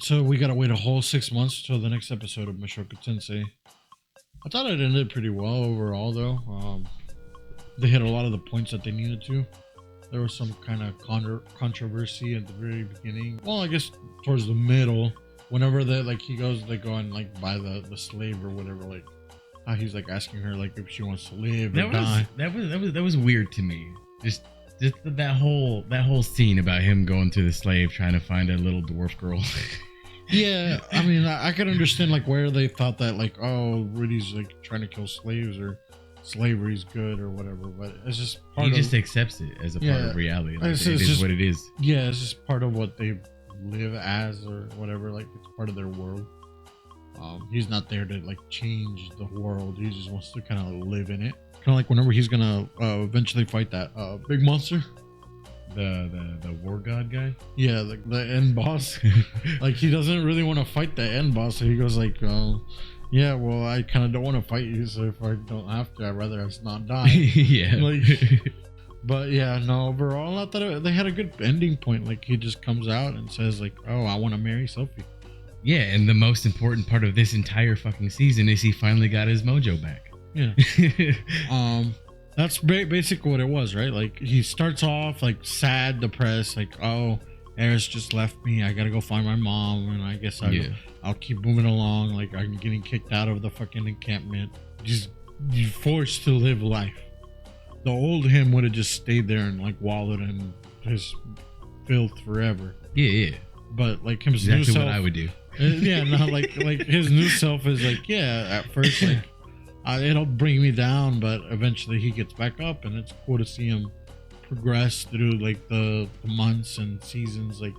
right, so we gotta wait a whole 6 months till the next episode of Mushoku Tensei. I thought it ended pretty well overall, though. They hit a lot of the points that they needed to. There was some kind of controversy at the very beginning. Well, I guess towards the middle, whenever he goes, they go and like buy the slave or whatever. Like, how he's like asking her like if she wants to live or die. That was weird to me. Just that whole scene about him going to the slave trying to find a little dwarf girl. Yeah, I mean, I could understand like where they thought that like, oh, Rudy's like trying to kill slaves or slavery's good or whatever, but it's just he just accepts it as a part of reality. Like, it is just what it is. Yeah, it's just part of what they live as or whatever. Like, it's part of their world. He's not there to like change the world. He just wants to kind of live in it. Kind of like whenever he's gonna eventually fight that big monster, the war god guy. Yeah, like the end boss. Like, he doesn't really want to fight the end boss, so he goes like, yeah, well, I kind of don't want to fight you, so if I don't have to, I'd rather us not die. Yeah. Like, but yeah, no, overall, I thought they had a good ending point. Like, he just comes out and says like, oh, I want to marry Sophie. Yeah, and the most important part of this entire fucking season is he finally got his mojo back. Yeah. That's basically what it was, right? Like, he starts off like sad, depressed, like, oh, Eris just left me, I gotta go find my mom, and I guess I'll keep moving along. Like, I'm getting kicked out of the fucking encampment, just you're forced to live life. The old him would have just stayed there and like wallowed in his filth forever. Yeah. But like his exactly new self, what I would do. Yeah, no, like his new self is like, yeah, at first like it'll bring me down, but eventually he gets back up, and it's cool to see him progress through like the months and seasons, like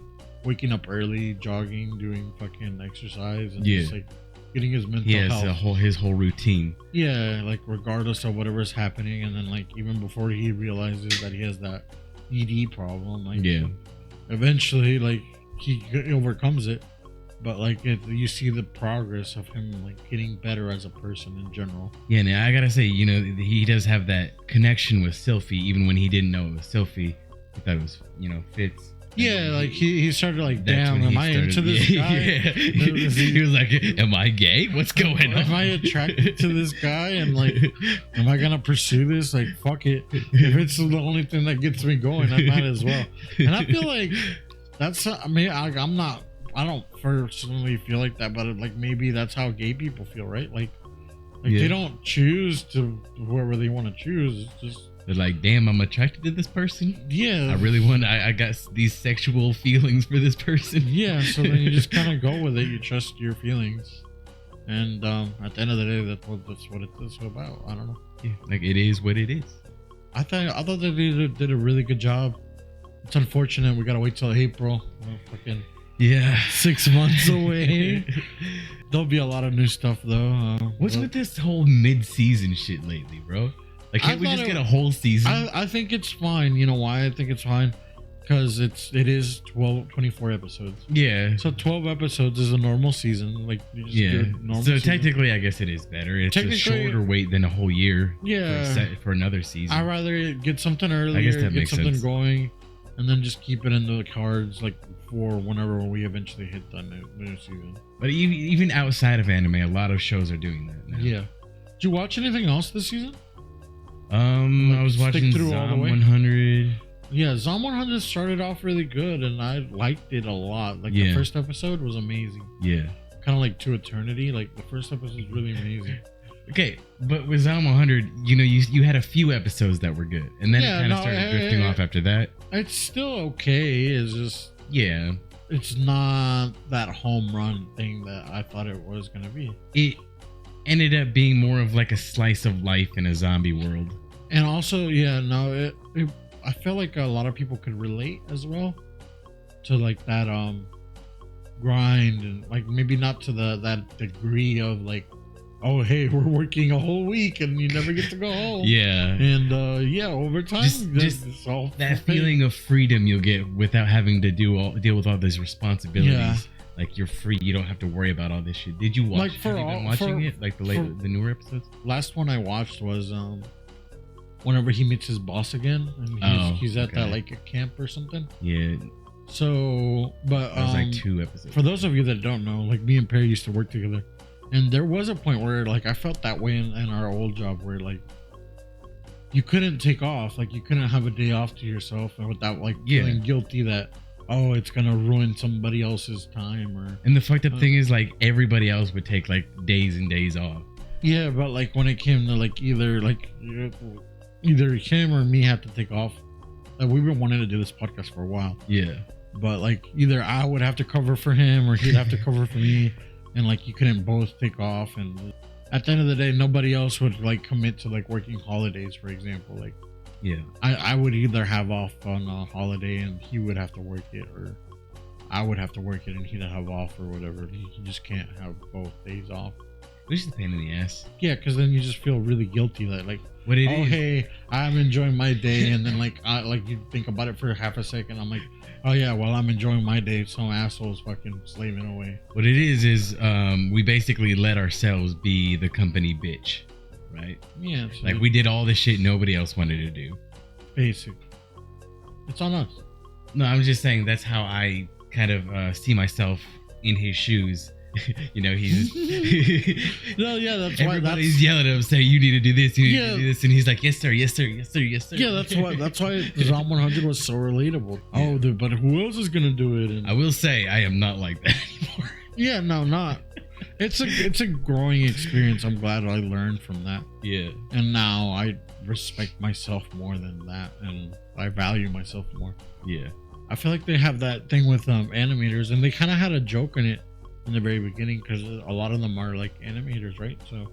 waking up early, jogging, doing fucking exercise, and just like getting his mental health. His whole routine. Yeah, like regardless of whatever's happening, and then like even before he realizes that he has that ED problem, like eventually like he overcomes it. But like you see the progress of him like getting better as a person in general. Yeah, now I gotta say, you know, he does have that connection with Sylphie, even when he didn't know it was Sylphie. He thought it was, you know, Fitz. Yeah, like he started like, damn, am I into this guy? Yeah. He was like, am I gay? What's going on? Am I attracted to this guy? And like, am I gonna pursue this? Like, fuck it. If it's the only thing that gets me going, I might as well. And I feel like that's, I mean, I don't personally feel like that, but like maybe that's how gay people feel, right? Like they don't choose to whoever they want to choose. It's just they're like, damn, I'm attracted to this person. Yeah, I really want. I got these sexual feelings for this person. Yeah, so then you just kind of go with it. You trust your feelings, and at the end of the day, that's what it is about. I don't know. Yeah, like it is what it is. I thought they did a really good job. It's unfortunate we gotta wait till April. Fucking. Yeah, 6 months away. There'll be a lot of new stuff though. What's with this whole mid-season shit lately, bro? Like, can't we just get a whole season? I think it's fine. You know why I think it's fine? Because it is 24 episodes. Yeah. So 12 episodes is a normal season. Like, you just do a normal season. Technically, I guess it is better. It's a shorter wait than a whole year. Yeah. For another season. I'd rather get something earlier. I guess that makes something sense. going, and then just keep it into the cards like for whenever we eventually hit the new season. But even outside of anime, a lot of shows are doing that now. Yeah. Did you watch anything else this season? I was watching Zom 100. Yeah, Zom 100 started off really good, and I liked it a lot. Like, the first episode was amazing. Yeah. Kind of like To Eternity. Like, the first episode was really amazing. Okay, but with Zom 100, you know, you had a few episodes that were good, and then it kind of started drifting off after that. It's still okay. It's just... Yeah. It's not that home run thing that I thought it was going to be. It ended up being more of like a slice of life in a zombie world. And also, I feel like a lot of people could relate as well to like that grind, and like maybe not to that degree of like, oh hey, we're working a whole week and you never get to go home. Yeah. And over time, just that feeling of freedom you'll get without having to deal with all these responsibilities. Yeah. Like, you're free, you don't have to worry about all this shit. Did you watch? Have you been watching it? Like the newer episodes? Last one I watched was whenever he meets his boss again, and he's at that like a camp or something. Yeah. So, but That was like 2 episodes. for those of you that don't know, like me and Perry used to work together, and there was a point where like I felt that way in our old job where like you couldn't take off, like you couldn't have a day off to yourself and without like feeling guilty that oh it's gonna ruin somebody else's time or. And the fucked up thing is like everybody else would take like days and days off. Yeah, but like when it came to like either him or me had to take off. Like we've been wanting to do this podcast for a while. Yeah. But like either I would have to cover for him or he'd have to cover for me, and like you couldn't both take off. And at the end of the day, nobody else would like commit to like working holidays, for example. Like I would either have off on a holiday and he would have to work it, or I would have to work it and he'd have off or whatever. You just can't have both days off. Which is a pain in the ass. Yeah, because then you just feel really guilty that like, what it oh is. Hey, I'm enjoying my day, and then like you think about it for half a second, I'm like, oh yeah, while I'm enjoying my day, some asshole's fucking slaving away. What it is we basically let ourselves be the company bitch, right? Yeah, like we did all the shit nobody else wanted to do. Basic. It's on us. No, I'm just saying that's how I kind of see myself in his shoes. You know, he's no, yeah, that's everybody's why everybody's yelling at him saying you need to do this, you need to do this, and he's like, yes sir, yes sir, yes sir, yes sir. Yeah, that's why Zom 100 was so relatable. Oh, but who else is gonna do it? And I will say I am not like that anymore. Yeah, no, not. It's a growing experience. I'm glad I learned from that. Yeah. And now I respect myself more than that, and I value myself more. Yeah. I feel like they have that thing with animators, and they kind of had a joke in it in the very beginning because a lot of them are like animators, right? So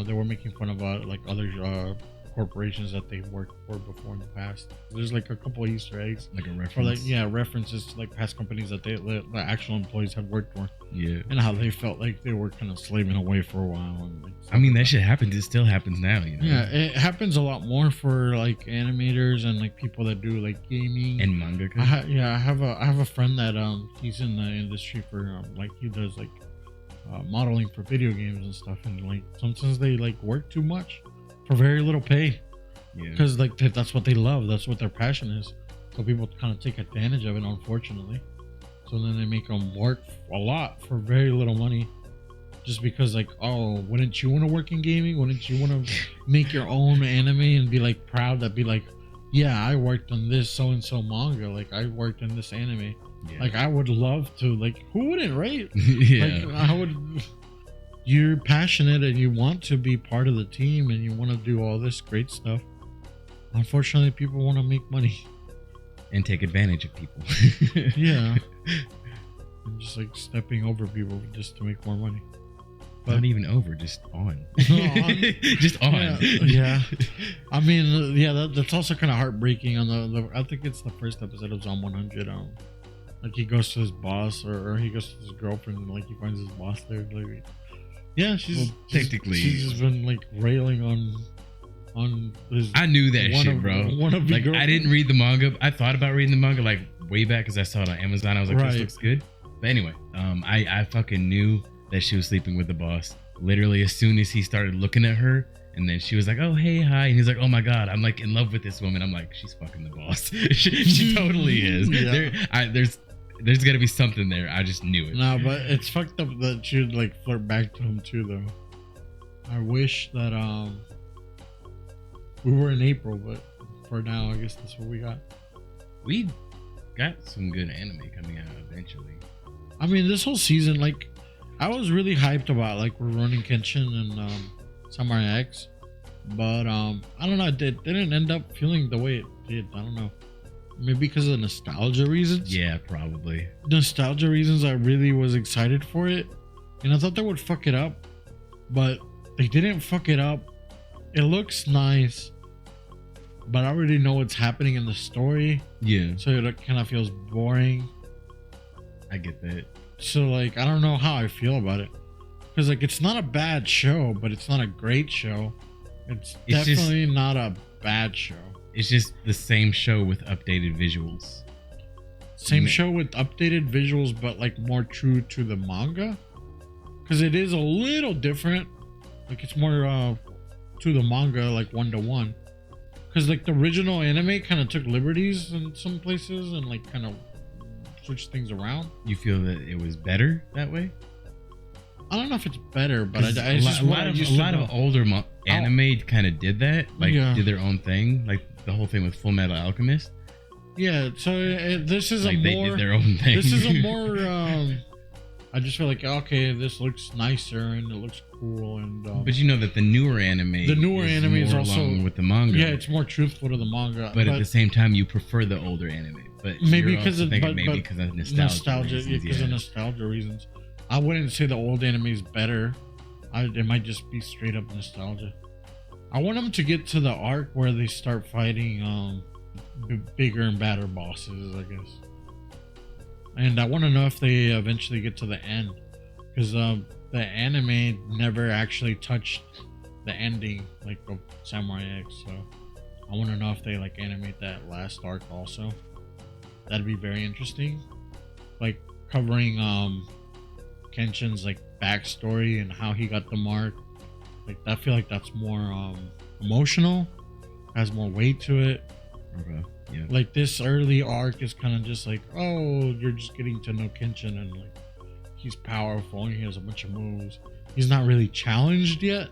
they were making fun of like other corporations that they worked for before in the past. There's like a couple of Easter eggs, like a reference, or like references to like past companies that the actual employees had worked for. Yeah, and how they felt like they were kind of slaving away for a while. And like, I mean, that shit happens. It still happens now, you know. Yeah, it happens a lot more for like animators and like people that do like gaming and manga. I have a friend that he's in the industry for like he does like modeling for video games and stuff, and like sometimes they like work too much for very little pay. Yeah, because like that's what they love, that's what their passion is. So people kind of take advantage of it, unfortunately. So then they make them work a lot for very little money, just because like, oh, wouldn't you want to work in gaming? Wouldn't you want to make your own anime and be like proud that be like, yeah, I worked on this so and so manga, like I worked in this anime. Yeah. Like I would love to, like who wouldn't, right? Yeah, like I would. You're passionate and you want to be part of the team and you want to do all this great stuff. Unfortunately, people want to make money and take advantage of people. Yeah, and just like stepping over people just to make more money. But not even over, just on. Just on. Yeah. I mean, yeah, that's also kind of heartbreaking. On the I think it's the first episode of Zom 100. Like he goes to his boss, or he goes to his girlfriend, and like he finds his boss there. Like, yeah, she's technically she's just been like railing on his. I knew that shit, bro. Like I didn't read the manga. I thought about reading the manga like way back because I saw it on Amazon. I was like, this looks good. But anyway, I fucking knew that she was sleeping with the boss. Literally, as soon as he started looking at her, and then she was like, "Oh, hey, hi," and he's like, "Oh my god, I'm like in love with this woman." I'm like, she's fucking the boss. she totally is. Yeah. There's gotta be something there. I just knew it. No, but it's fucked up that she'd like flirt back to him too, though. I wish that we were in April, but for now, I guess that's what we got. We got some good anime coming out eventually. I mean, this whole season, like, I was really hyped about like Rurouni Kenshin and Samurai X, but I don't know, it didn't end up feeling the way it did. I don't know, maybe because of nostalgia reasons. Yeah, probably nostalgia reasons. I really was excited for it, and I thought they would fuck it up, but they didn't fuck it up. It looks nice, but I already know what's happening in the story. Yeah, so it kind of feels boring. I get that. So like, I don't know how I feel about it, because like it's not a bad show, but it's not a great show. It's definitely not a bad show. It's just the same show with updated visuals. Same show with updated visuals, but like more true to the manga, because it is a little different. Like it's more to the manga, like 1-to-1. Because like the original anime kind of took liberties in some places and like kind of switch things around. You feel that it was better that way? I don't know if it's better, but a lot of older anime kind of did that, like did their own thing, like the whole thing with Full Metal Alchemist. Yeah, so this is like a they more did their own thing. This is a more I just feel like, okay, this looks nicer and it looks cool, and but you know that the newer anime is also along with the manga. Yeah, it's more truthful to the manga, but at the same time you prefer the older anime. But maybe because of nostalgia reasons, because of nostalgia reasons. I wouldn't say the old anime is better. It might just be straight up nostalgia. I want them to get to the arc where they start fighting bigger and badder bosses, I guess. And I want to know if they eventually get to the end, because the anime never actually touched the ending like of Samurai X. So I want to know if they like animate that last arc also. That'd be very interesting, like covering Kenshin's like backstory and how he got the mark. Like I feel like that's more emotional, has more weight to it. Okay. Yeah. Like this early arc is kind of just like, oh, you're just getting to know Kenshin, and like he's powerful and he has a bunch of moves. He's not really challenged yet.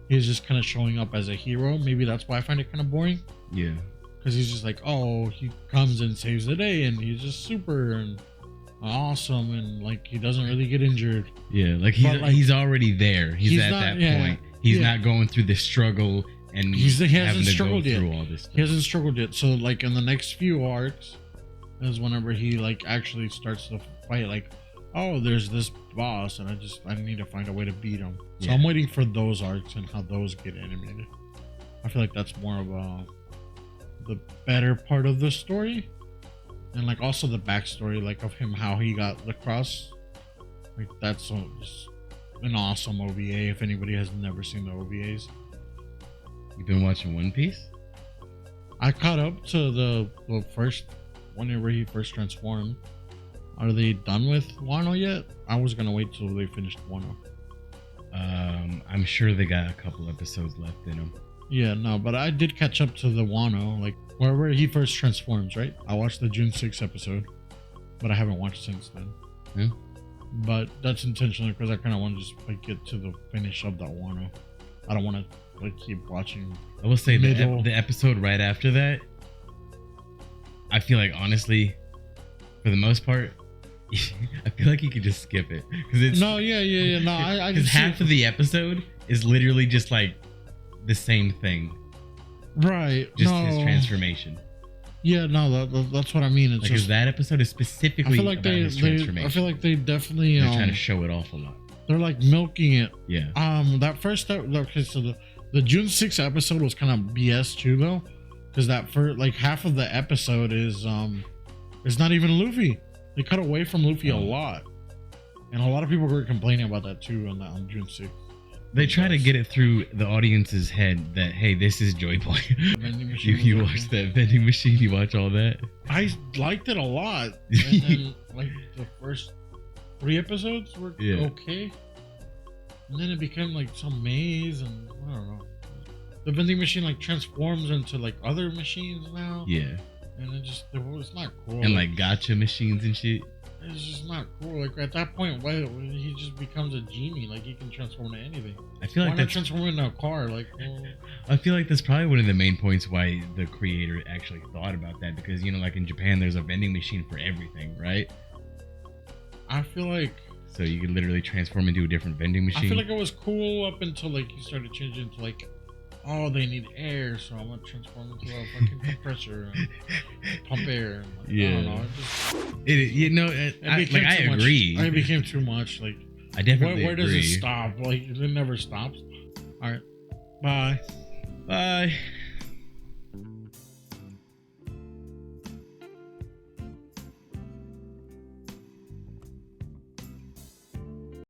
He's just kind of showing up as a hero. Maybe that's why I find it kind of boring. Yeah. Because he's just like, oh, he comes and saves the day, and he's just super and awesome, and like he doesn't really get injured. Yeah, like he's already there. He's at that point. He's not going through the struggle, and he hasn't struggled yet. Through all this stuff. He hasn't struggled yet. So like in the next few arcs is whenever he like actually starts to fight. Like, oh, there's this boss, and I need to find a way to beat him. So I'm waiting for those arcs and how those get animated. I feel like that's more of the better part of the story. And like also the backstory, like of him, how he got the cross. Like that's just an awesome OVA. If anybody has never seen the OVAs, you've been watching One Piece. I caught up to the first one where he first transformed. Are they done with Wano yet? I was gonna wait till they finished Wano. I'm sure they got a couple episodes left in them. Yeah, no, but I did catch up to the Wano, like where he first transforms, right? I watched the June 6th episode, but I haven't watched since then. Yeah. But that's intentional because I kind of want to just like get to the finish of that Wano. I don't want to like keep watching. I will say the episode right after that, I feel like honestly, for the most part, I feel like you could just skip it because it's no, because half of the episode is literally just like the same thing, right? Just his transformation. Yeah, no, that's what I mean. It's because that episode is specifically about his transformation. I feel like they definitely they're trying to show it off a lot. They're like milking it. Yeah. That first okay, so the June 6th episode was kind of BS too though, because that first like half of the episode is not even Luffy. They cut away from Luffy a lot, and a lot of people were complaining about that too on June 6th. They try to get it through the audience's head that, hey, this is Joy Boy. You watch that vending machine, you watch all that. I liked it a lot. And then, like the first 3 episodes were okay, and then it became like some maze, and I don't know. The vending machine like transforms into like other machines now. Yeah. And it's not cool. And like gotcha machines and shit. It's just not cool. Like at that point, why he just becomes a genie? Like he can transform into anything. I feel like why not transform into a car? Like, I feel like that's probably one of the main points why the creator actually thought about that, because you know, like in Japan, there's a vending machine for everything, right? I feel like so you could literally transform into a different vending machine. I feel like it was cool up until like you started changing to like, oh, they need air, so I'm gonna transform into a fucking compressor and pump air. And like, I don't know. I agree. It became too much. Like, I definitely where does it stop? Like, it never stops. All right, bye. Bye.